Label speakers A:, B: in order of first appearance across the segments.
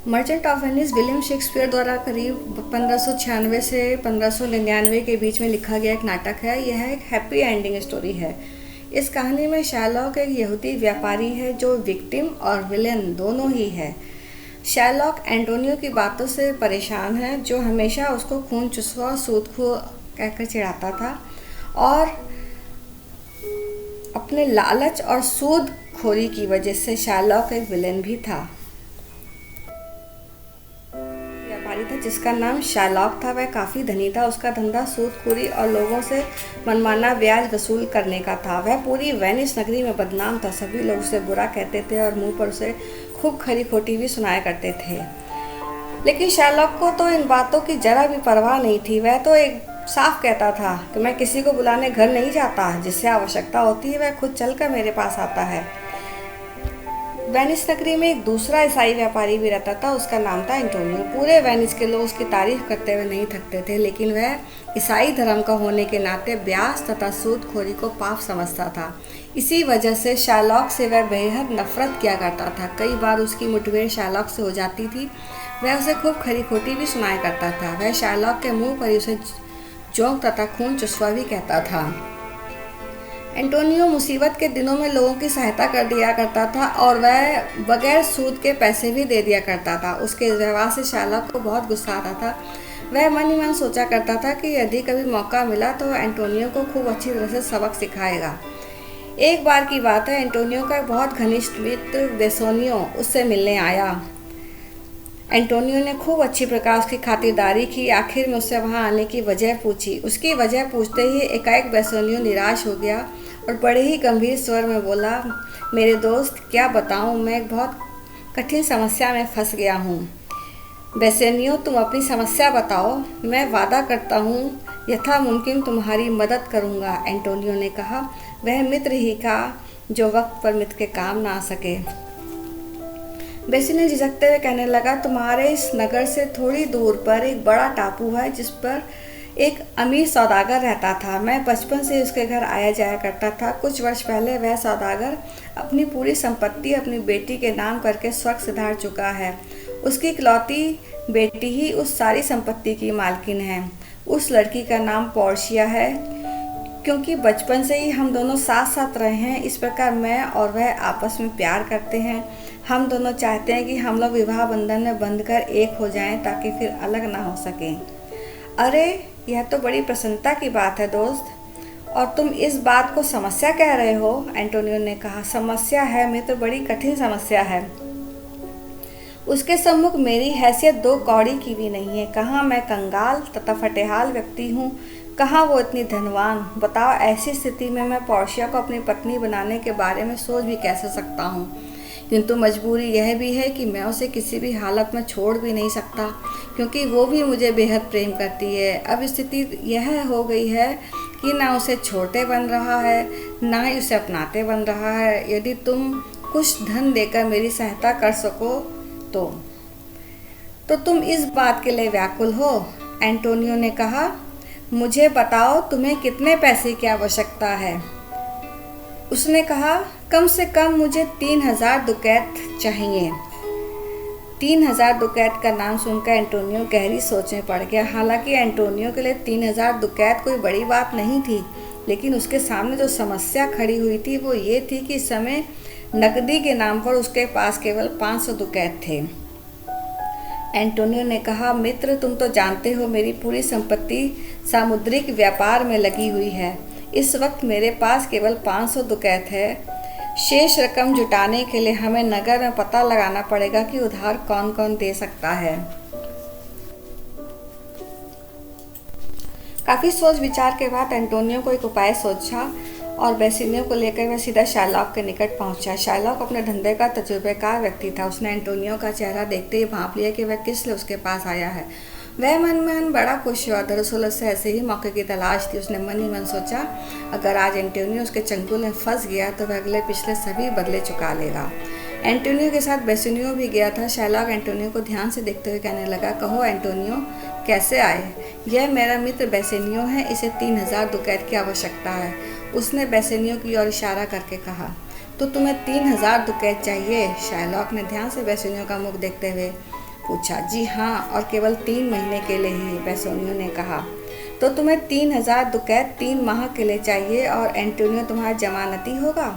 A: Merchant of Venice William Shakespeare द्वारा करीब 1596 से 1599 के बीच में लिखा गया एक नाटक है। यह एक हैप्पी एंडिंग स्टोरी है। इस कहानी में शैरलॉक एक यहूदी व्यापारी है जो विक्टिम और विलेन दोनों ही है। शैरलॉक एंटोनियो की बातों से परेशान है, जो हमेशा उसको खून चुसवा सूदखोर कहकर चिढ़ाता था और अपने लालच और सूदखोरी की वजह से शैरलॉक एक विलेन भी था। व्यापारी था जिसका नाम शैरलॉक था। वह काफ़ी धनी था। उसका धंधा सूदखोरी और लोगों से मनमाना ब्याज वसूल करने का था। वह पूरी वेनिस नगरी में बदनाम था। सभी लोग उसे बुरा कहते थे और मुंह पर उसे खूब खरी खोटी भी सुनाया करते थे। लेकिन शैरलॉक को तो इन बातों की जरा भी परवाह नहीं थी। वह तो एक साफ कहता था कि मैं किसी को बुलाने घर नहीं जाता। जिससे आवश्यकता होती है वह खुद चलकर मेरे पास आता है। वेनिस नगरी में एक दूसरा ईसाई व्यापारी भी रहता था। उसका नाम था एंटोनियो। पूरे वेनिस के लोग उसकी तारीफ करते हुए नहीं थकते थे, लेकिन वह ईसाई धर्म का होने के नाते ब्याज तथा सूदखोरी को पाप समझता था। इसी वजह से शैरलॉक से वह बेहद नफरत किया करता था। कई बार उसकी मुठभेड़ शैरलॉक से हो जाती थी। वह उसे खूब खरी खोटी भी सुनाया करता था। वह शैरलॉक के मुंह पर उसे जोंक तथा खून चुसवा भी कहता था। एंटोनियो मुसीबत के दिनों में लोगों की सहायता कर दिया करता था और वह बगैर सूद के पैसे भी दे दिया करता था। उसके व्यवहार से शैरलॉक को बहुत गुस्सा आता था। वह मन ही मन सोचा करता था कि यदि कभी मौका मिला तो एंटोनियो को खूब अच्छी तरह से सबक सिखाएगा। एक बार की बात है, एंटोनियो का बहुत घनिष्ठ मित्र बेसोनियो उससे मिलने आया। एंटोनियो ने खूब अच्छी प्रकार उसकी खातिरदारी की। आखिर में उससे वहां आने की वजह पूछी। उसकी वजह पूछते ही एकाएक बेसोनियो निराश हो गया और बड़े ही गंभीर स्वर में बोला, मेरे दोस्त, क्या बताऊं, मैं एक बहुत कठिन समस्या में फंस गया हूं। बेसोनियो, तुम अपनी समस्या बताओ, मैं वादा करता हूँ यथा मुमकिन तुम्हारी मदद करूँगा। एंटोनियो ने कहा। वह मित्र ही का जो वक्त पर मित्र के काम ना आ सके। बेसोनियो झिझकते हुए कहने लगा, तुम्हारे इस नगर से थोड़ी दूर पर एक बड़ा टापू है जिस पर एक अमीर सौदागर रहता था। मैं बचपन से उसके घर आया जाया करता था। कुछ वर्ष पहले वह सौदागर अपनी पूरी संपत्ति अपनी बेटी के नाम करके स्वर्ग सिधार चुका है। उसकी इकलौती बेटी ही उस सारी संपत्ति की मालकिन है। उस लड़की का नाम पोर्शिया है। क्योंकि बचपन से ही हम दोनों साथ साथ रहे हैं, इस प्रकार मैं और वह आपस में प्यार करते हैं। हम दोनों चाहते हैं कि हम लोग विवाह बंधन में बंधकर एक हो जाएं ताकि फिर अलग ना हो सकें। अरे, यह तो बड़ी प्रसन्नता की बात है दोस्त, और तुम इस बात को समस्या कह रहे हो? एंटोनियो ने कहा। समस्या है मित्र, बड़ी कठिन समस्या है। उसके सम्मुख मेरी हैसियत दो कौड़ी की भी नहीं है। कहाँ मैं कंगाल तथा फटेहाल व्यक्ति हूँ, कहाँ वो इतनी धनवान। बताओ, ऐसी स्थिति में मैं पोर्शिया को अपनी पत्नी बनाने के बारे में सोच भी कैसे सकता हूँ? किंतु मजबूरी यह भी है कि मैं उसे किसी भी हालत में छोड़ भी नहीं सकता, क्योंकि वो भी मुझे बेहद प्रेम करती है। अब स्थिति यह हो गई है कि ना उसे छोड़ते बन रहा है, ना ही उसे अपनाते बन रहा है। यदि तुम कुछ धन देकर मेरी सहायता कर सको तो तुम इस बात के लिए व्याकुल हो? एंटोनियो ने कहा। मुझे बताओ, तुम्हें कितने पैसे की आवश्यकता है? उसने कहा, कम से कम मुझे 3000 दुकैत चाहिए। 3000 दुकैत का नाम सुनकर एंटोनियो गहरी सोच में पड़ गया। हालांकि एंटोनियो के लिए 3000 दुकैत कोई बड़ी बात नहीं थी, लेकिन उसके सामने जो समस्या खड़ी हुई थी वो ये थी कि इस समय नकदी के नाम पर उसके पास केवल 500 दुकैत थे। एंटोनियो ने कहा, मित्र, तुम तो जानते हो मेरी पूरी संपत्ति सामुद्रिक व्यापार में लगी हुई है। इस वक्त मेरे पास केवल 500 दुकैत है। शेष रकम जुटाने के लिए हमें नगर में पता लगाना पड़ेगा कि उधार कौन कौन दे सकता है। काफ़ी सोच विचार के बाद एंटोनियो को एक उपाय सोचा और बेसोनियो को लेकर वह सीधा शैरलॉक के निकट पहुंचा। शैरलॉक अपने धंधे का तजुर्बेकार व्यक्ति था। उसने एंटोनियो का चेहरा देखते ही भांप लिया कि वह किस लिए उसके पास आया है। वह मन में बड़ा खुश हुआ। दरअसल उससे ऐसे ही मौके की तलाश थी। उसने मन ही मन सोचा, अगर आज एंटोनियो उसके चंगुल में फंस गया तो वह अगले पिछले सभी बदले चुका लेगा। एंटोनियो के साथ बेसोनियो भी गया था। शैरलॉक एंटोनियो को ध्यान से देखते हुए कहने लगा, कहो एंटोनियो, कैसे आए? यह मेरा मित्र बेसोनियो है, इसे 3000 दुकैत की आवश्यकता है। उसने बेसोनियो की ओर इशारा करके कहा। तो तुम्हें 3000 दुकैत चाहिए? शैरलॉक ने ध्यान से बेसोनियो का मुख देखते हुए पूछा। जी हाँ, और केवल 3 महीने के लिए ही, बेसोनियो ने कहा। तो तुम्हें 3000 दुकैत 3 माह के लिए चाहिए और एंटोनियो तुम्हारा जमानती होगा।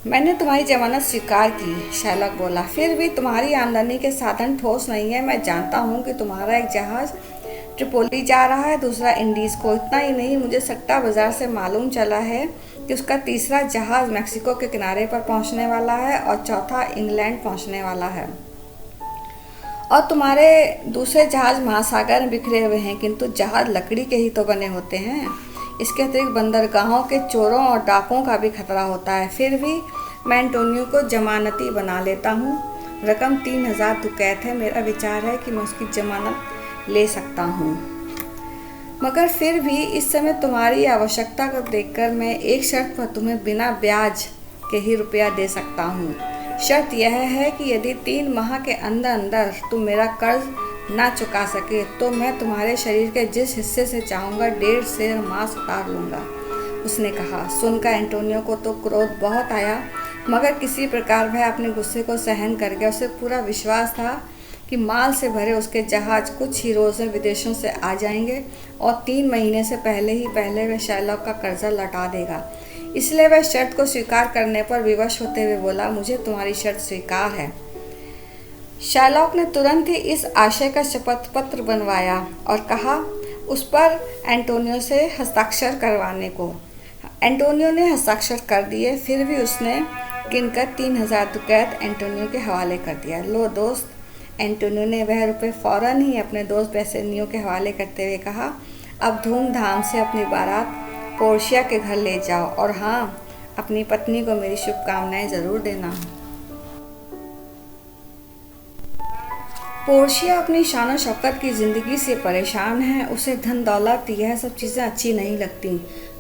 A: मैंने तुम्हारी जमानत स्वीकार की, शैलॉक बोला। फिर भी तुम्हारी आमदनी के साधन ठोस नहीं है। मैं जानता हूँ कि तुम्हारा एक जहाज़ ट्रिपोली जा रहा है, दूसरा इंडीज़ को। इतना ही नहीं, मुझे सट्टा बाजार से मालूम चला है कि उसका तीसरा जहाज़ मैक्सिको के किनारे पर पहुँचने वाला है और चौथा इंग्लैंड पहुँचने वाला है। और तुम्हारे दूसरे जहाज़ महासागर में बिखरे हुए हैं, किंतु जहाज़ लकड़ी के ही तो बने होते हैं। इसके अतिरिक्त बंदरगाहों के चोरों और डाकुओं का भी खतरा होता है। फिर भी मैं एंटोनियो को जमानती बना लेता हूँ। रकम 3000 दुकैत है। मेरा विचार है कि मैं उसकी जमानत ले सकता हूँ, मगर फिर भी इस समय तुम्हारी आवश्यकता को देखकर मैं एक शर्त पर तुम्हें बिना ब्याज के ही रुपया दे सकता हूँ। शर्त यह है कि यदि 3 माह के अंदर अंदर तुम मेरा कर्ज ना चुका सके तो मैं तुम्हारे शरीर के जिस हिस्से से चाहूँगा 1.5 सेर मांस उतार लूँगा, उसने कहा। सुनकर एंटोनियो को तो क्रोध बहुत आया, मगर किसी प्रकार वह अपने गुस्से को सहन कर गया। उसे पूरा विश्वास था कि माल से भरे उसके जहाज कुछ ही रोज़ में विदेशों से आ जाएंगे और 3 महीने से पहले वह शैलॉक का कर्जा लौटा देगा। इसलिए वह शर्त को स्वीकार करने पर विवश होते हुए बोला, मुझे तुम्हारी शर्त स्वीकार है। शैलॉक ने तुरंत ही इस आशय का शपथ पत्र बनवाया और कहा उस पर एंटोनियो से हस्ताक्षर करवाने को। एंटोनियो ने हस्ताक्षर कर दिए। फिर भी उसने गिनकर 3000 दुकैत एंटोनियो के हवाले कर दिया। लो दोस्त, एंटोनियो ने वह रुपये फौरन ही अपने दोस्त बेसोनियो के हवाले करते हुए कहा, अब धूमधाम से अपनी बारात पोर्शिया के घर ले जाओ, और हाँ, अपनी पत्नी को मेरी शुभकामनाएं ज़रूर देना। पोर्शिया अपनी शान शौकत की ज़िंदगी से परेशान है। उसे धन दौलत यह सब चीज़ें अच्छी नहीं लगती।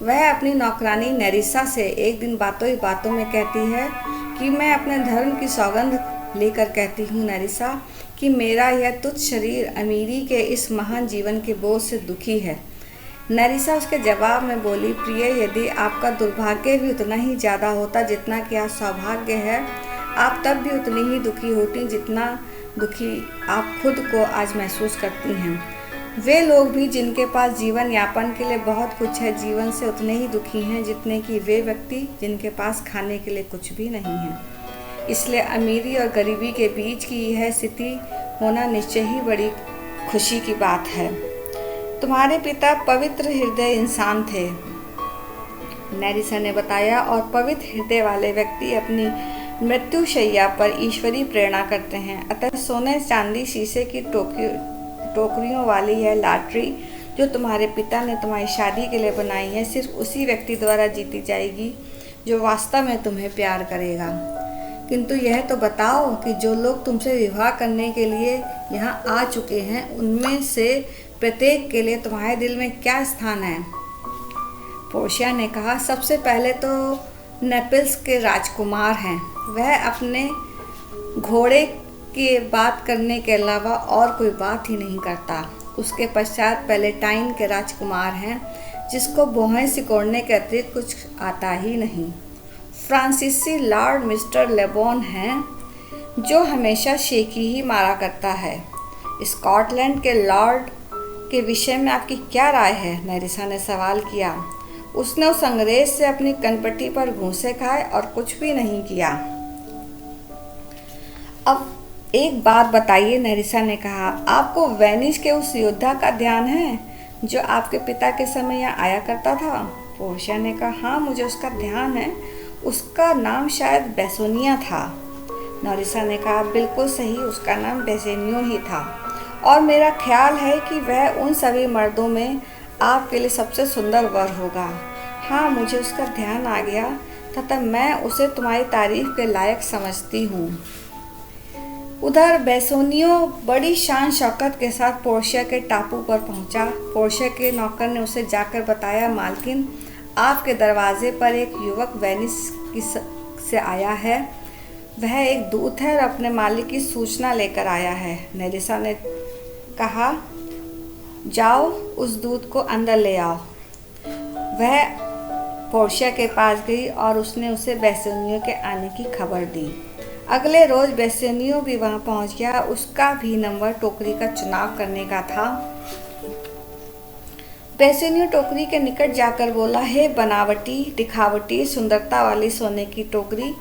A: वह अपनी नौकरानी नेरिसा से एक दिन बातों ही बातों में कहती है कि मैं अपने धर्म की सौगंध लेकर कहती हूँ नेरिसा कि मेरा यह तुच्छ शरीर अमीरी के इस महान जीवन के बोझ से दुखी है। नेरिसा उसके जवाब में बोली, प्रिय, यदि आपका दुर्भाग्य भी उतना ही ज़्यादा होता जितना कि आज सौभाग्य है, आप तब भी उतनी ही दुखी होती जितना दुखी आप खुद को आज महसूस करती हैं। वे लोग भी जिनके पास जीवन यापन के लिए बहुत कुछ है, जीवन से उतने ही दुखी हैं जितने कि वे व्यक्ति जिनके पास खाने के लिए कुछ भी नहीं है। इसलिए अमीरी और गरीबी के बीच की यह स्थिति होना निश्चय ही बड़ी खुशी की बात है। तुम्हारे पिता पवित्र हृदय इंसान थे, नेरिसा ने बताया, और पवित्र हृदय वाले व्यक्ति अपनी मृत्युशैया पर ईश्वरी प्रेरणा करते हैं। अतः सोने चांदी शीशे की टोकरियों वाली यह लॉटरी जो तुम्हारे पिता ने तुम्हारी शादी के लिए बनाई है, सिर्फ उसी व्यक्ति द्वारा जीती जाएगी जो वास्तव में तुम्हें प्यार करेगा। किंतु यह तो बताओ कि जो लोग तुमसे विवाह करने के लिए यहाँ आ चुके हैं, उनमें से प्रत्येक के लिए तुम्हारे दिल में क्या स्थान है? पोर्शिया ने कहा, सबसे पहले तो नेपल्स के राजकुमार हैं। वह अपने घोड़े की बात करने के अलावा और कोई बात ही नहीं करता। उसके पश्चात पैलेटाइन के राजकुमार हैं, जिसको भौहें सिकोड़ने के अतिरिक्त कुछ आता ही नहीं। फ्रांसीसी लॉर्ड मिस्टर लेबॉन हैं, जो हमेशा शेखी ही मारा करता है। स्कॉटलैंड के लॉर्ड के विषय में आपकी क्या राय है? नेरिसा ने सवाल किया। उसने उस अंग्रेज से अपनी कनपट्टी पर घूंसे खाए और कुछ भी नहीं किया। अब एक बात बताइए, नेरिसा ने कहा, आपको वेनिस के उस योद्धा का ध्यान है जो आपके पिता के समय यहाँ आया करता था? पोर्शिया ने कहा, हाँ, मुझे उसका ध्यान है। उसका नाम शायद बेसोनिया था। नेरिसा ने कहा, बिल्कुल सही, उसका नाम बेसेनियो ही था, और मेरा ख्याल है कि वह उन सभी मर्दों में आपके लिए सबसे सुंदर वर होगा। हाँ, मुझे उसका ध्यान आ गया तथा मैं उसे तुम्हारी तारीफ के लायक समझती हूँ। उधर बेसोनियो बड़ी शान शौकत के साथ पोर्शिया के टापू पर पहुँचा। पोर्शिया के नौकर ने उसे जाकर बताया, मालकिन, आपके दरवाजे पर एक युवक वेनिस से आया है। वह एक दूत है और अपने मालिक की सूचना लेकर आया है। नेरिसा ने कहा, जाओ उस दूत को अंदर ले आओ। वह पोर्शिया के पास गई और उसने उसे बेसोनियो के आने की खबर दी। अगले रोज बेसेनियो भी वहां पहुंच गया। उसका भी नंबर टोकरी का चुनाव करने का था। बेसेनियो टोकरी के निकट जाकर बोला, हे बनावटी, दिखावटी, सुंदरता वाली सोने की टोकरी,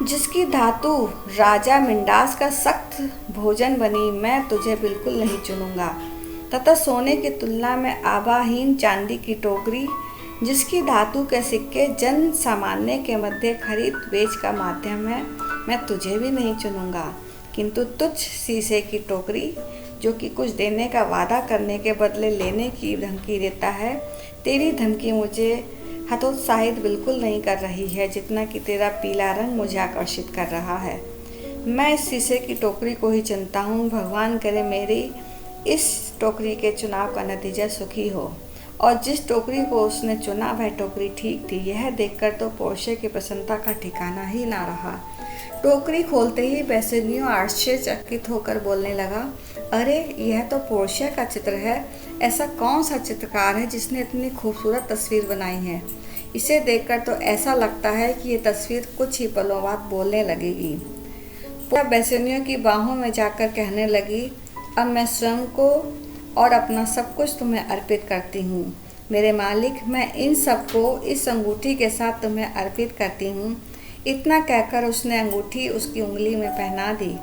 A: जिसकी धातु राजा मिंडास का सख्त भोजन बनी, मैं तुझे बिल्कुल नहीं चुनूंगा। तथा सोने की तुलना में आभाहीन चांदी की टोकरी, जिसकी धातु के सिक्के जन सामान्य के मध्य खरीद बेच का माध्यम है, मैं तुझे भी नहीं चुनूंगा। किंतु तुच्छ शीशे की टोकरी, जो कि कुछ देने का वादा करने के बदले लेने की धमकी देता है, तेरी धमकी मुझे हतोत्साहित बिल्कुल नहीं कर रही है जितना कि तेरा पीला रंग मुझे आकर्षित कर रहा है। मैं इस शीशे की टोकरी को ही चुनता हूँ। भगवान करे मेरी इस टोकरी के चुनाव का नतीजा सुखी हो। और जिस टोकरी को उसने चुना वह टोकरी ठीक थी। यह देखकर तो पोर्शिया की प्रसन्नता का ठिकाना ही ना रहा। टोकरी खोलते ही बेसेनियो आश्चर्यचकित होकर बोलने लगा, अरे यह तो पोर्शिया का चित्र है। ऐसा कौन सा चित्रकार है जिसने इतनी खूबसूरत तस्वीर बनाई है? इसे देखकर तो ऐसा लगता है कि ये तस्वीर कुछ ही पलों बाद बोलने लगेगी। पोर्शिया बेसेनियो की बाहों में जाकर कहने लगी, अब मैं स्वयं को और अपना सब कुछ तुम्हें अर्पित करती हूँ। मेरे मालिक, मैं इन सबको इस अंगूठी के साथ तुम्हें अर्पित करती हूँ। इतना कहकर उसने अंगूठी उसकी उंगली में पहना दी।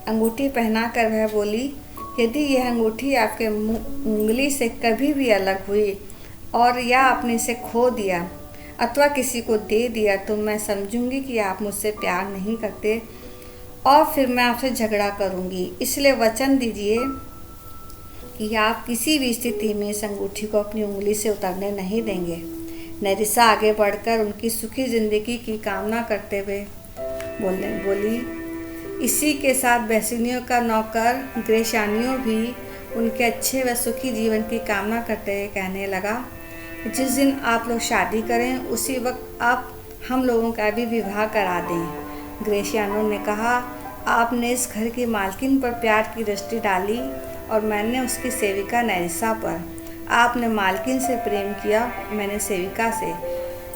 A: अंगूठी पहनाकर वह बोली, यदि यह अंगूठी आपके उंगली से कभी भी अलग हुई और या आपने इसे खो दिया अथवा किसी को दे दिया तो मैं समझूंगी कि आप मुझसे प्यार नहीं करते और फिर मैं आपसे झगड़ा करूंगी। इसलिए वचन दीजिए कि आप किसी भी स्थिति में इस अंगूठी को अपनी उंगली से उतारने नहीं देंगे। नेरिसा आगे बढ़कर उनकी सुखी जिंदगी की कामना करते हुए बोली। इसी के साथ बेसेनियो का नौकर ग्रेशानियो भी उनके अच्छे व सुखी जीवन की कामना करते हुए कहने लगा, जिस दिन आप लोग शादी करें उसी वक्त आप हम लोगों का भी विवाह करा दें। ग्रेशियानो ने कहा, आपने इस घर की मालकिन पर प्यार की दृष्टि डाली और मैंने उसकी सेविका नेरिसा पर। आपने मालकिन से प्रेम किया, मैंने सेविका से,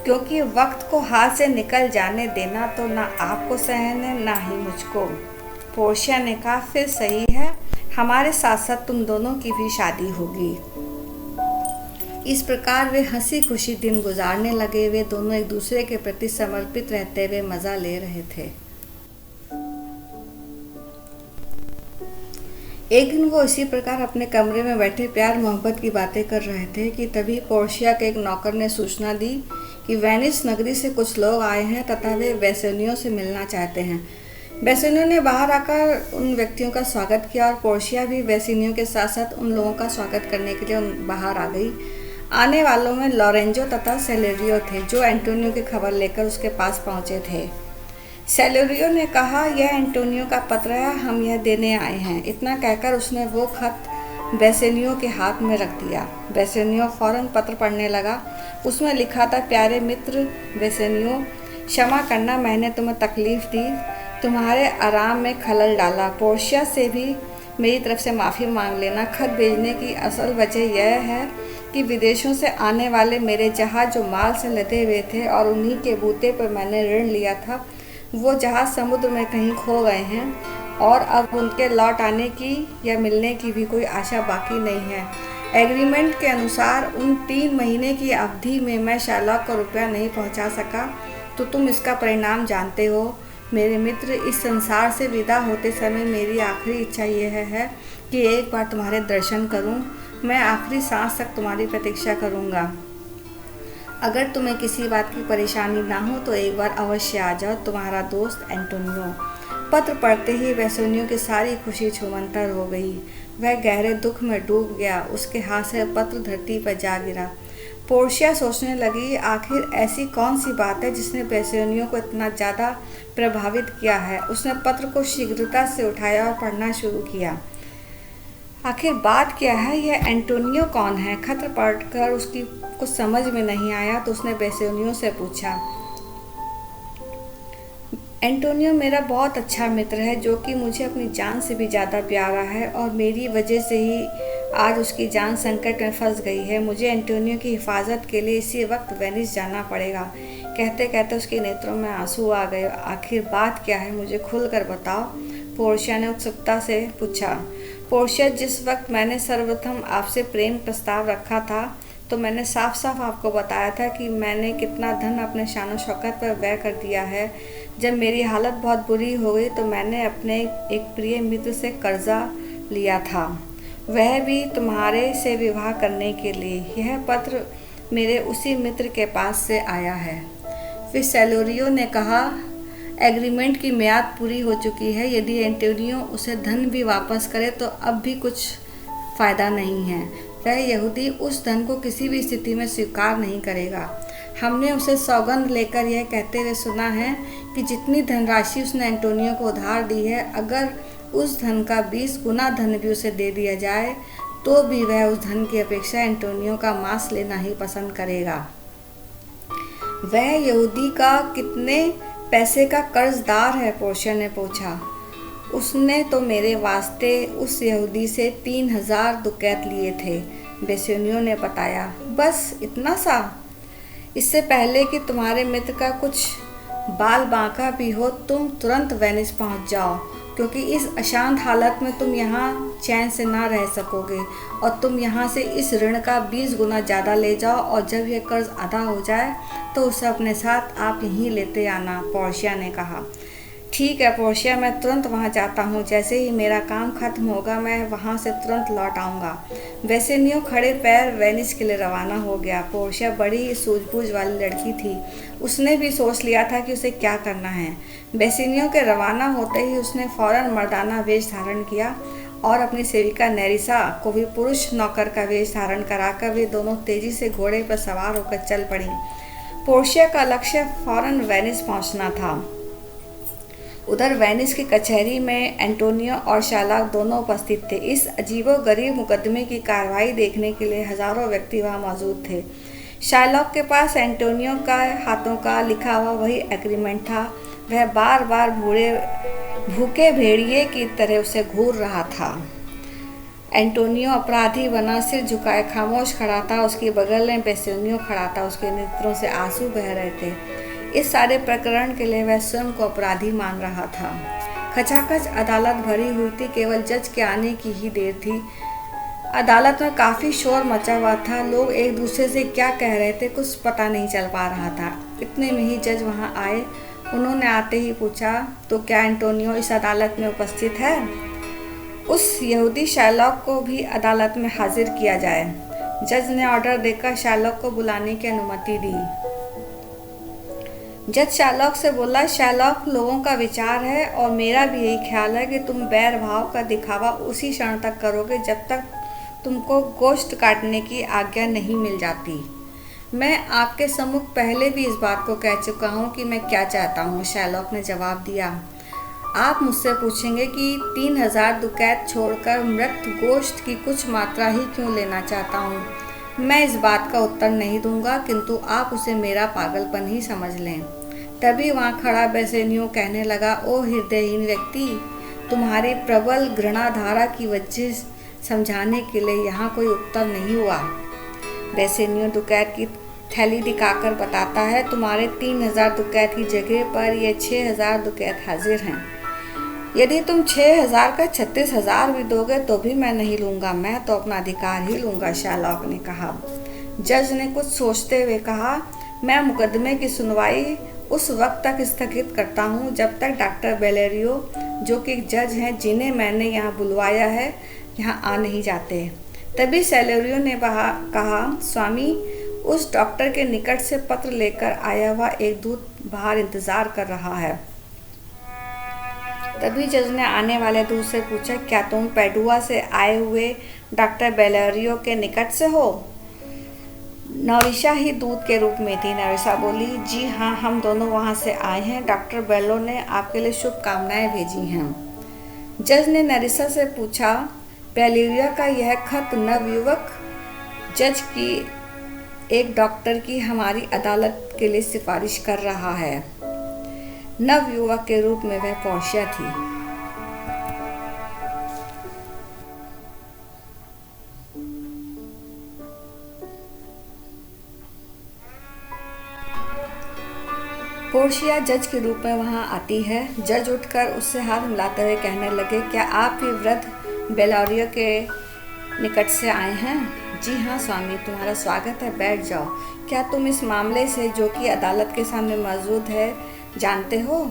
A: क्योंकि वक्त को हाथ से निकल जाने देना तो ना आपको सहन है ना ही मुझको। पोर्शिया ने कहा, फिर सही है, हमारे साथ साथ तुम दोनों की भी शादी होगी। इस प्रकार वे हंसी खुशी दिन गुजारने लगे। वे दोनों एक दूसरे के प्रति समर्पित रहते हुए मजा ले रहे थे। एक दिन वो इसी प्रकार अपने कमरे में बैठे प्यार मोहब्बत की बातें कर रहे थे कि तभी पोर्शिया के एक नौकर ने सूचना दी कि वेनिस नगरी से कुछ लोग आए हैं तथा वे बेसेनियो से मिलना चाहते हैं। बेसेनियो ने बाहर आकर उन व्यक्तियों का स्वागत किया और पोर्शिया भी बेसेनियो के साथ साथ उन लोगों का स्वागत करने के लिए बाहर आ गई। आने वालों में लॉरेंजो तथा सेलेरियो थे, जो एंटोनियो की खबर लेकर उसके पास पहुंचे थे। सेलेरियो ने कहा, यह एंटोनियो का पत्र है, हम यह देने आए हैं। इतना कहकर उसने वो खत बेसेनियो के हाथ में रख दिया। बेसेनियो फौरन पत्र पढ़ने लगा। उसमें लिखा था, प्यारे मित्र बेसेनियो, क्षमा करना, मैंने तुम्हें तकलीफ दी, तुम्हारे आराम में खलल डाला। पोर्शिया से भी मेरी तरफ से माफ़ी मांग लेना। खत भेजने की असल वजह यह है कि विदेशों से आने वाले मेरे जहाज़ जो माल से लदे हुए थे और उन्हीं के बूते पर मैंने ऋण लिया था, वो जहाज़ समुद्र में कहीं खो गए हैं और अब उनके लौट आने की या मिलने की भी कोई आशा बाकी नहीं है। एग्रीमेंट के अनुसार उन 3 महीने की अवधि में मैं शार्लॉक को रुपया नहीं पहुंचा सका, तो तुम इसका परिणाम जानते हो। मेरे मित्र, इस संसार से विदा होते समय मेरी आखिरी इच्छा यह है कि एक बार तुम्हारे दर्शन करूं। मैं आखिरी सांस तक तुम्हारी प्रतीक्षा करूंगा। अगर तुम्हें किसी बात की परेशानी ना हो तो एक बार अवश्य आ जाओ। तुम्हारा दोस्त एंटोनियो। पत्र पढ़ते ही बेसेनियो की सारी खुशी छूमंतर हो गई। वह गहरे दुख में डूब गया। उसके हाथ से पत्र धरती पर जा गिरा। पोर्शिया सोचने लगी, आखिर ऐसी कौन सी बात है जिसने बेसेनियो को इतना ज़्यादा प्रभावित किया है। उसने पत्र को शीघ्रता से उठाया और पढ़ना शुरू किया। आखिर बात क्या है, यह एंटोनियो कौन है? खत पढ़कर उसकी कुछ समझ में नहीं आया तो उसने बेसेनियो से पूछा। एंटोनियो मेरा बहुत अच्छा मित्र है, जो कि मुझे अपनी जान से भी ज़्यादा प्यारा है और मेरी वजह से ही आज उसकी जान संकट में फंस गई है। मुझे एंटोनियो की हिफाजत के लिए इसी वक्त वेनिस जाना पड़ेगा। कहते कहते उसके नेत्रों में आंसू आ गए। आखिर बात क्या है, मुझे खुलकर बताओ, पोर्शिया ने उत्सुकता से पूछा। पोर्शिया, जिस वक्त मैंने सर्वप्रथम आपसे प्रेम प्रस्ताव रखा था तो मैंने साफ साफ आपको बताया था कि मैंने कितना धन अपने शान शौकत पर व्यय कर दिया है। जब मेरी हालत बहुत बुरी हो गई तो मैंने अपने एक प्रिय मित्र से कर्जा लिया था, वह भी तुम्हारे से विवाह करने के लिए। यह पत्र मेरे उसी मित्र के पास से आया है। फिर सेलोरियो ने कहा, एग्रीमेंट की म्याद पूरी हो चुकी है। यदि एंटोनियो उसे धन भी वापस करे तो अब भी कुछ फ़ायदा नहीं है। वह यहूदी उस धन को किसी भी स्थिति में स्वीकार नहीं करेगा। हमने उसे सौगंध लेकर यह कहते हुए सुना है कि जितनी धनराशि उसने एंटोनियो को उधार दी है, अगर उस धन का 20 गुना धन भी उसे दे दिया जाए तो भी वह उस धन की अपेक्षा एंटोनियो का मांस लेना ही पसंद करेगा। वह यहूदी का कितने पैसे का कर्जदार है? पोर्शिया ने पूछा। उसने तो मेरे वास्ते उस यहूदी से 3000 दुकैत लिए थे, बेसेनियो ने बताया। बस इतना सा? इससे पहले कि तुम्हारे मित्र का कुछ बाल बांका भी हो, तुम तुरंत वेनिस पहुंच जाओ, क्योंकि इस अशांत हालत में तुम यहाँ चैन से ना रह सकोगे। और तुम यहाँ से इस ऋण का 20 गुना ज़्यादा ले जाओ, और जब यह कर्ज अदा हो जाए तो उसे अपने साथ आप यहीं लेते आना, पोर्शिया ने कहा। ठीक है पोर्शिया, मैं तुरंत वहाँ जाता हूँ। जैसे ही मेरा काम खत्म होगा मैं वहाँ से तुरंत लौट आऊँगा। बेसेनियो खड़े पैर वेनिस के लिए रवाना हो गया। पोर्शिया बड़ी सूझबूझ वाली लड़की थी। उसने भी सोच लिया था कि उसे क्या करना है। बेसेनियो के रवाना होते ही उसने फ़ौरन मर्दाना वेश धारण किया और अपनी सेविका नेरिसा को भी पुरुष नौकर का वेश धारण कराकर वे दोनों तेज़ी से घोड़े पर सवार होकर चल पड़ी। पोर्शिया का लक्ष्य फ़ौरन वेनिस पहुँचना था। उधर वेनिस की कचहरी में एंटोनियो और शार्लक दोनों उपस्थित थे। इस अजीबोगरीब मुकदमे की कार्रवाई देखने के लिए हजारों व्यक्ति वहां मौजूद थे। शार्लक के पास एंटोनियो का हाथों का लिखा हुआ वही एग्रीमेंट था। वह बार बार भूखे भेड़िए की तरह उसे घूर रहा था। एंटोनियो अपराधी बना सिर झुकाए खामोश खड़ा था। उसके बगल में बेसेनियो खड़ा था। उसके नेत्रों से आंसू बह रहे थे। इस सारे प्रकरण के लिए वह स्वयं को अपराधी मान रहा था। खचाखच अदालत भरी हुई थी। केवल जज के आने की ही देर थी। अदालत में काफ़ी शोर मचा हुआ था। लोग एक दूसरे से क्या कह रहे थे कुछ पता नहीं चल पा रहा था। इतने में ही जज वहां आए। उन्होंने आते ही पूछा, तो क्या एंटोनियो इस अदालत में उपस्थित है? उस यहूदी शार्लक को भी अदालत में हाजिर किया जाए। जज ने ऑर्डर देकर शार्लक को बुलाने की अनुमति दी। जज शार्लक से बोला, शार्लक, लोगों का विचार है और मेरा भी यही ख्याल है कि तुम बैर भाव का दिखावा उसी क्षण तक करोगे जब तक तुमको गोश्त काटने की आज्ञा नहीं मिल जाती। मैं आपके सम्मुख पहले भी इस बात को कह चुका हूँ कि मैं क्या चाहता हूँ, शार्लक ने जवाब दिया। आप मुझसे पूछेंगे कि 3000 दुकैत छोड़कर मृत गोश्त की कुछ मात्रा ही क्यों लेना चाहता हूँ। मैं इस बात का उत्तर नहीं दूंगा, किंतु आप उसे मेरा पागलपन ही समझ लें। तभी वहाँ खड़ा बेसेनियो कहने लगा, ओ हृदयहीन व्यक्ति, तुम्हारी प्रबल घृणाधारा की वजह समझाने के लिए यहाँ कोई उत्तर नहीं हुआ। बेसेनियो दुकैत की थैली दिखाकर बताता है, तुम्हारे 3000 दुकैत की जगह पर ये 6000 दुकैत हाजिर हैं। यदि तुम 6000 का 36000 भी दोगे तो भी मैं नहीं लूँगा। मैं तो अपना अधिकार ही लूँगा, शार्लक ने कहा। जज ने कुछ सोचते हुए कहा, मैं मुकदमे की सुनवाई उस वक्त तक स्थगित करता हूँ जब तक डॉक्टर बेलेरियो, जो कि जज हैं जिन्हें मैंने यहाँ बुलवाया है, यहाँ आ नहीं जाते। तभी सेलेरियो ने कहा, स्वामी, उस डॉक्टर के निकट से पत्र लेकर आया हुआ एक दूत बाहर इंतजार कर रहा है। तभी जज ने आने वाले दूत से पूछा, क्या तुम पेडुआ से आए हुए डॉक्टर बेलेरियो के निकट से हो? नौरिशा ही दूत के रूप में थी। नौरिशा बोली, जी हाँ, हम दोनों वहाँ से आए हैं। डॉक्टर बेलो ने आपके लिए शुभकामनाएं भेजी हैं। जज ने नौरिशा से पूछा, बेलेरियो का यह खत नवयुवक जज की एक डॉक्टर की हमारी अदालत के लिए सिफारिश कर रहा है। नवयुवक के रूप में वह पोर्शिया थी। पोर्शिया जज के रूप में वहां आती है। जज उठकर उससे हाथ मिलाते हुए कहने लगे, क्या आप भी वृद्ध बेलारियो के निकट से आए हैं? जी हाँ स्वामी, तुम्हारा स्वागत है, बैठ जाओ। क्या तुम इस मामले से जो कि अदालत के सामने मौजूद है जानते हो?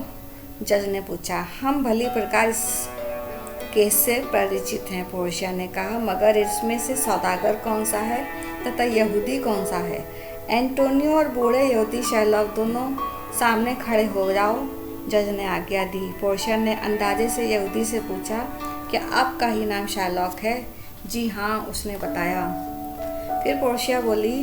A: जज ने पूछा। हम भली प्रकार इस केस से परिचित हैं, पोर्शिया ने कहा, मगर इसमें से सौदागर कौन सा है तथा यहूदी कौन सा है? एंटोनियो और बूढ़े यहूदी शर्लॉक दोनों सामने खड़े हो जाओ, जज ने आज्ञा दी। पोर्शिया ने अंदाजे से यहूदी से पूछा, क्या आपका ही नाम शर्लॉक है? जी हाँ, उसने बताया। फिर पोर्शिया बोली,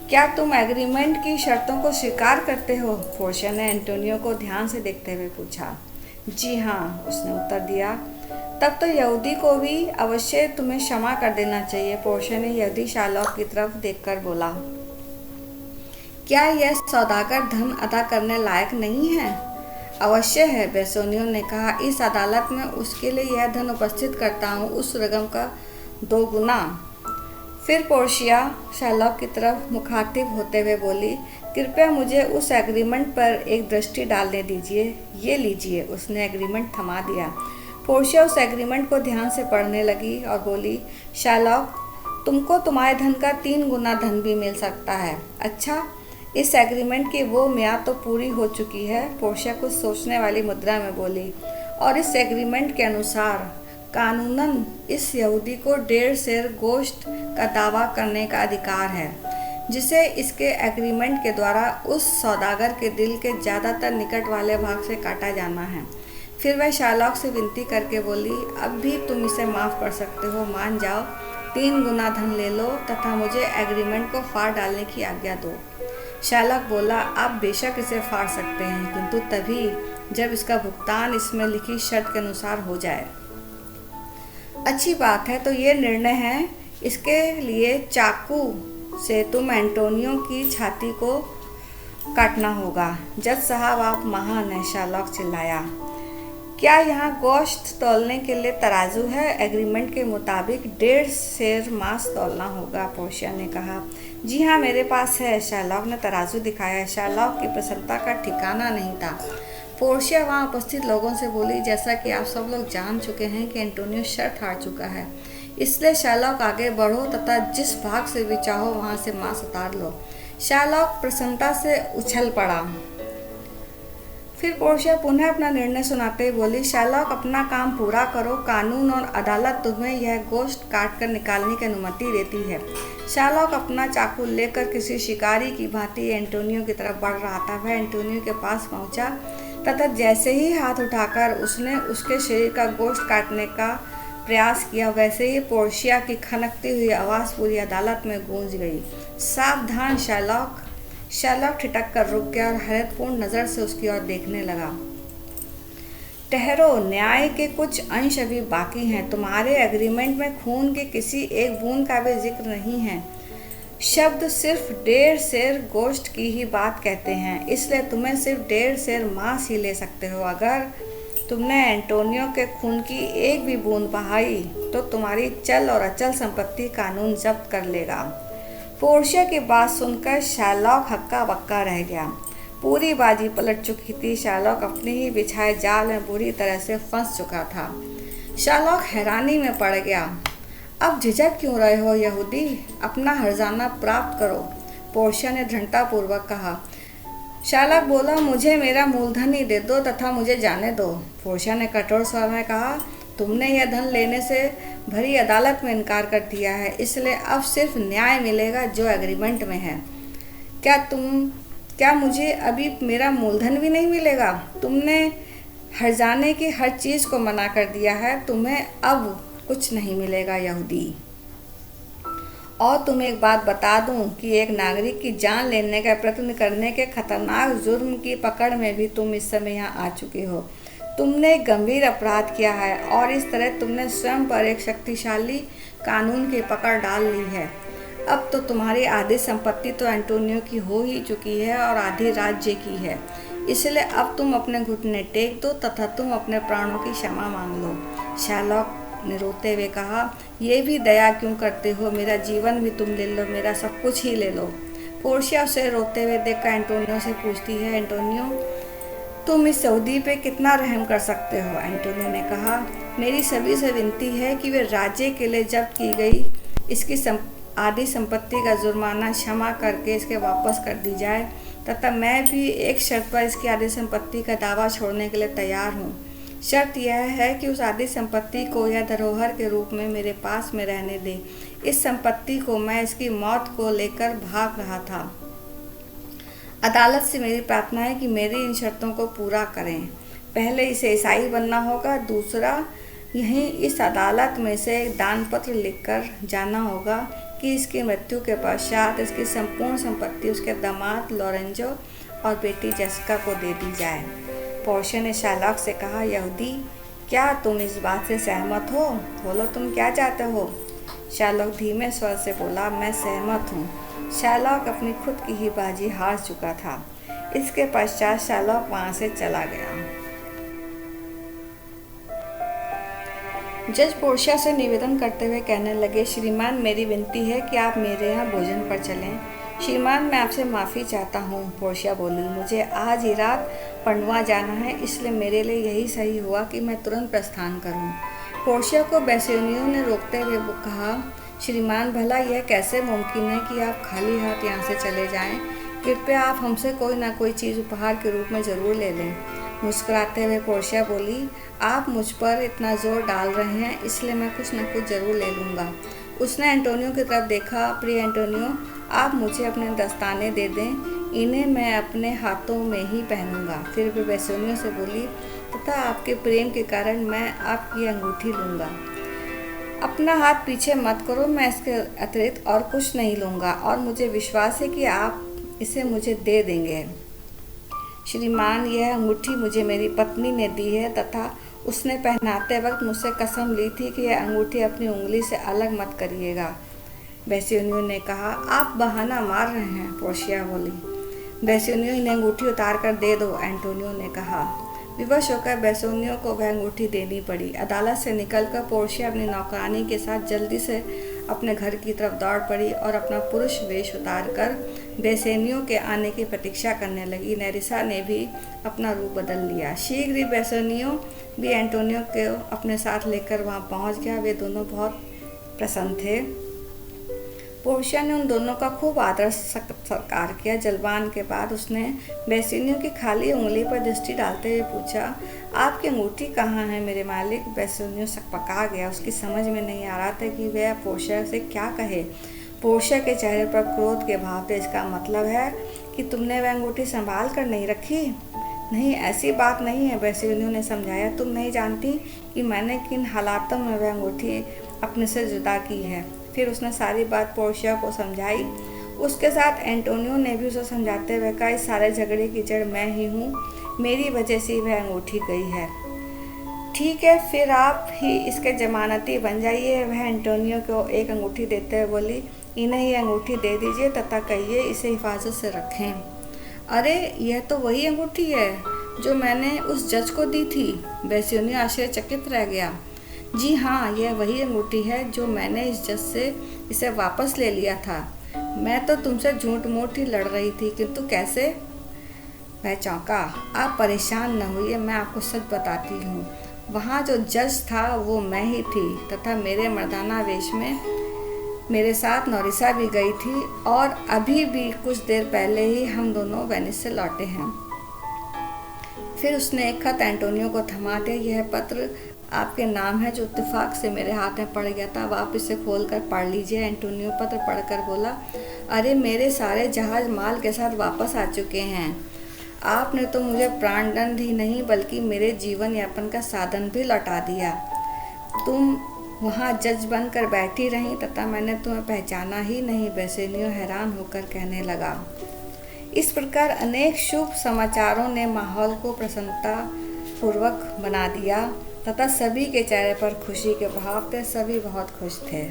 A: क्या तुम एग्रीमेंट की शर्तों को स्वीकार करते हो? पोर्शिया ने एंटोनियो को ध्यान से देखते हुए पूछा। जी हाँ, उसने उत्तर दिया। तब तो यहूदी को भी अवश्य तुम्हें क्षमा कर देना चाहिए, पोर्शिया ने यहूदी शर्लॉक की तरफ देखकर बोला। क्या यह सौदागर धन अदा करने लायक नहीं है? अवश्य है, बेसोनियो ने कहा। इस अदालत में उसके लिए यह धन उपस्थित करता हूँ, उस रकम का 2 गुना। फिर पोर्शिया शर्लॉक की तरफ मुखातिब होते हुए बोली, कृपया मुझे उस एग्रीमेंट पर एक दृष्टि डालने दीजिए। ये लीजिए। उसने एग्रीमेंट थमा दिया। पोर्शिया उस एग्रीमेंट को ध्यान से पढ़ने लगी और बोली, शर्लॉक, तुमको तुम्हारे धन का 3 गुना धन भी मिल सकता है। अच्छा, इस एग्रीमेंट की वो मियाद तो पूरी हो चुकी है, पोर्शिया कुछ सोचने वाली मुद्रा में बोली, और इस एग्रीमेंट के अनुसार कानूनन इस यहूदी को 1.5 सेर गोश्त का दावा करने का अधिकार है, जिसे इसके एग्रीमेंट के द्वारा उस सौदागर के दिल के ज़्यादातर निकट वाले भाग से काटा जाना है। फिर वह शर्लॉक से विनती करके बोली, अब भी तुम इसे माफ़ कर सकते हो, मान जाओ, 3 गुना धन ले लो तथा मुझे एग्रीमेंट को फाड़ डालने की आज्ञा दो। शर्लॉक बोला, आप बेशक इसे फाड़ सकते हैं, किंतु तभी जब इसका भुगतान इसमें लिखी शर्त के अनुसार हो जाए। अच्छी बात है, तो ये निर्णय है। इसके लिए चाकू से तुम एंटोनियो की छाती को काटना होगा। जज साहब, आप महान हैं, शर्लॉक चिल्लाया। क्या यहाँ गोश्त तौलने के लिए तराजू है? एग्रीमेंट के मुताबिक 1.5 सेर मांस तौलना होगा, पोर्शिया ने कहा। जी हाँ, मेरे पास है, शर्लॉक ने तराजू दिखाया। शर्लॉक की प्रसन्नता का ठिकाना नहीं था। पोर्शिया वहाँ उपस्थित लोगों से बोली, जैसा कि आप सब लोग जान चुके हैं कि एंटोनियो शर्त हार चुका है, इसलिए शर्लॉक आगे बढ़ो तथा जिस भाग से भी चाहो वहाँ से मांस उतार लो। शर्लॉक प्रसन्नता से उछल पड़ा। फिर पोर्शिया पुनः अपना निर्णय सुनाते हुए बोली, शर्लॉक, अपना काम पूरा करो, कानून और अदालत तुम्हें यह गोश्त काट कर निकालने की अनुमति देती है। शर्लॉक अपना चाकू लेकर किसी शिकारी की भांति एंटोनियो की तरफ बढ़ रहा था। वह एंटोनियो के पास पहुंचा तथा जैसे ही हाथ उठाकर उसने उसके शरीर का गोश्त काटने का प्रयास किया, वैसे ही पोर्शिया की खनकती हुई आवाज़ पूरी अदालत में गूंज गई, सावधान शर्लॉक। शर्लॉक ठिठक कर रुक गया और हैरतपूर्ण नज़र से उसकी ओर देखने लगा। ठहरो, न्याय के कुछ अंश अभी बाकी हैं। तुम्हारे एग्रीमेंट में खून के किसी एक बूंद का भी जिक्र नहीं है। शब्द सिर्फ 1.5 सेर गोश्त की ही बात कहते हैं, इसलिए तुम्हें सिर्फ 1.5 सेर मांस ही ले सकते हो। अगर तुमने एंटोनियो के खून की एक भी बूंद बहाई तो तुम्हारी चल और अचल संपत्ति कानून जब्त कर लेगा। पोर्शिया की बात सुनकर शर्लॉक हक्का बक्का रह गया। पूरी बाजी पलट चुकी थी। शर्लॉक अपने ही बिछाए जाल में बुरी तरह से फंस चुका था। शर्लॉक हैरानी में पड़ गया। अब झिझक क्यों रहे हो यहूदी? अपना हर्जाना प्राप्त करो, पोर्शिया ने दृढ़तापूर्वक कहा। शर्लॉक बोला, मुझे मेरा मूलधन ही दे दो तथा मुझे जाने दो। पोर्शिया ने कठोर स्वर में कहा, तुमने यह धन लेने से भरी अदालत में इनकार कर दिया है, इसलिए अब सिर्फ न्याय मिलेगा जो एग्रीमेंट में है। क्या मुझे अभी मेरा मूलधन भी नहीं मिलेगा? तुमने हर्जाने की हर चीज़ को मना कर दिया है, तुम्हें अब कुछ नहीं मिलेगा यहूदी। और तुम्हें एक बात बता दूं कि एक नागरिक की जान लेने का प्रयत्न करने के खतरनाक जुर्म की पकड़ में भी तुम इस समय यहाँ आ चुके हो। तुमने एक गंभीर अपराध किया है और इस तरह तुमने स्वयं पर एक शक्तिशाली कानून की पकड़ डाल ली है। अब तो तुम्हारी आधी संपत्ति तो एंटोनियो की हो ही चुकी है और आधी राज्य की है, इसलिए अब तुम अपने घुटने टेक दो तथा तुम अपने प्राणों की क्षमा मांग लो। शर्लॉक ने रोते हुए कहा, ये भी दया क्यों करते हो? मेरा जीवन भी तुम ले लो, मेरा सब कुछ ही ले लो। पोर्शिया उसे रोते हुए देखकर एंटोनियो से पूछती है, एंटोनियो तुम इस सऊदी पे कितना रहम कर सकते हो। एंटोनियो ने कहा, मेरी सभी से विनती है कि वे राज्य के लिए जब्त की गई इसकी आधी संपत्ति का जुर्माना क्षमा करके इसके वापस कर दी जाए, तथा मैं भी एक शर्त पर इसकी आधी संपत्ति का दावा छोड़ने के लिए तैयार हूँ। शर्त यह है कि उस आधी संपत्ति को या धरोहर के रूप में मेरे पास में रहने दे। इस संपत्ति को मैं इसकी मौत को लेकर भाग रहा था। अदालत से मेरी प्रार्थना है कि मेरी इन शर्तों को पूरा करें। पहले इसे ईसाई बनना होगा, दूसरा यहीं इस अदालत में से एक दान पत्र लिखकर जाना होगा कि इसकी मृत्यु के पश्चात इसकी संपूर्ण संपत्ति उसके दामाद लोरेंजो और बेटी जेसिका को दे दी जाए। पोर्शिया ने शार्लॉक से कहा, यहूदी क्या तुम इस बात से सहमत हो? बोलो तुम क्या चाहते हो? शार्लॉक धीमे स्वर से बोला, मैं सहमत हूँ। शार्लॉक अपनी खुद की ही बाजी हार चुका था। इसके पश्चात शार्लॉक वहाँ से चला गया। जज पोर्शिया से निवेदन करते हुए कहने लगे, श्रीमान मेरी विनती है कि आप मेरे यहाँ भोजन पर चलें। श्रीमान मैं आपसे माफ़ी चाहता हूँ, पोर्शिया बोली, मुझे आज ही रात पंडवा जाना है, इसलिए मेरे लिए यही सही हुआ कि मैं तुरंत प्रस्थान करूँ। पोर्शिया को बेसनियो ने रोकते हुए कहा, श्रीमान भला यह कैसे मुमकिन है कि आप खाली हाथ यहाँ से चले जाएं? कृपया आप हमसे कोई ना कोई चीज़ उपहार के रूप में ज़रूर ले लें। मुस्कुराते हुए पोर्शिया बोली, आप मुझ पर इतना जोर डाल रहे हैं, इसलिए मैं कुछ न कुछ ज़रूर ले लूँगा। उसने एंटोनियो की तरफ देखा, प्रिय एंटोनियो आप मुझे अपने दस्ताने दे दें, इन्हें मैं अपने हाथों में ही पहनूंगा। फिर भी बेसनियो से बोली, तथा आपके प्रेम के कारण मैं आपकी अंगूठी लूँगा। अपना हाथ पीछे मत करो, मैं इसके अतिरिक्त और कुछ नहीं लूँगा और मुझे विश्वास है कि आप इसे मुझे दे देंगे। श्रीमान यह अंगूठी मुझे मेरी पत्नी ने दी है तथा उसने पहनाते वक्त मुझसे कसम ली थी कि यह अंगूठी अपनी उंगली से अलग मत करिएगा। बेसनियो ने कहा, आप बहाना मार रहे हैं, पोर्शिया बोली। बेसनियो इन्हें अंगूठी उतार कर दे दो, एंटोनियो ने कहा। विवश होकर बेसनियो को वह अंगूठी देनी पड़ी। अदालत से निकलकर पोर्शिया अपनी नौकरानी के साथ जल्दी से अपने घर की तरफ दौड़ पड़ी और अपना पुरुष वेश उतार कर बेसनियो के आने की प्रतीक्षा करने लगी। नेरिसा ने भी अपना रूप बदल लिया। शीघ्र ही बेसनियो भी एंटोनियो को अपने साथ लेकर वहां पहुंच गया। वे दोनों बहुत प्रसन्न थे। पोर्शिया ने उन दोनों का खूब आदर सत्कार किया। जलपान के बाद उसने बेसनियो की खाली उंगली पर दृष्टि डालते हुए पूछा, आपकी अंगूठी कहाँ है मेरे मालिक? बेसनियो सकपका गया। उसकी समझ में नहीं आ रहा था कि वह पोर्शिया से क्या कहे। पोर्शिया के चेहरे पर क्रोध के भाव थे। इसका मतलब है कि तुमने वह अंगूठी संभाल कर नहीं रखी? नहीं, ऐसी बात नहीं है, बेसनियो ने समझाया। तुम नहीं जानती कि मैंने किन हालातों में वह अंगूठी अपने से जुदा की है। फिर उसने सारी बात पोर्शिया को समझाई। उसके साथ एंटोनियो ने भी उसे समझाते हुए कहा, इस सारे झगड़े की जड़ मैं ही हूँ, मेरी वजह से वह अंगूठी गई है। ठीक है, फिर आप ही इसके जमानती बन जाइए। वह एंटोनियो को एक अंगूठी देते हुए बोली, इन्हें ये अंगूठी दे दीजिए तथा कहिए इसे हिफाजत से रखें। अरे यह तो वही अंगूठी है जो मैंने उस जज को दी थी। बेसनियो आश्चर्यचकित रह गया। जी हाँ, यह वही अंगूठी है जो मैंने इस जज से इसे वापस ले लिया था। मैं तो तुमसे झूठ मूठ ही लड़ रही थी, किंतु कैसे? वह चौंका। आप परेशान न होइए, मैं आपको सच बताती हूँ। वहाँ जो जज था वो मैं ही थी तथा मेरे मर्दाना वेश में मेरे साथ नोरिसा भी गई थी और अभी भी कुछ देर पहले ही हम दोनों वेनिस से लौटे हैं। फिर उसने एक खत एंटोनियो को थमा दिया। यह पत्र आपके नाम है जो इत्तेफाक से मेरे हाथ में पड़ गया था, अब आप इसे खोलकर पढ़ लीजिए। एंटोनियो पत्र पढ़कर बोला, अरे मेरे सारे जहाज माल के साथ वापस आ चुके हैं। आपने तो मुझे प्राणदंड ही नहीं बल्कि मेरे जीवन यापन का साधन भी लौटा दिया। तुम वहाँ जज बनकर बैठी रहीं तथा मैंने तुम्हें पहचाना ही नहीं। बेसनियो हैरान होकर कहने लगा। इस प्रकार अनेक शुभ समाचारों ने माहौल को प्रसन्नता पूर्वक बना दिया तथा सभी के चेहरे पर खुशी के भाव थे। सभी बहुत खुश थे।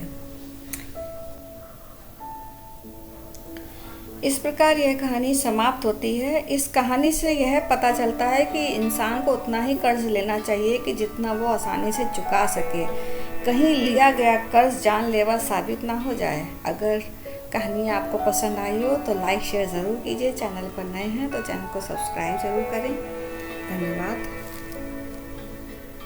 A: इस प्रकार यह कहानी समाप्त होती है। इस कहानी से यह पता चलता है कि इंसान को उतना ही कर्ज लेना चाहिए कि जितना वो आसानी से चुका सके। कहीं लिया गया कर्ज जानलेवा साबित ना हो जाए। अगर कहानी आपको पसंद आई हो तो लाइक शेयर ज़रूर कीजिए। चैनल पर नए हैं तो चैनल को सब्सक्राइब ज़रूर करें। धन्यवाद।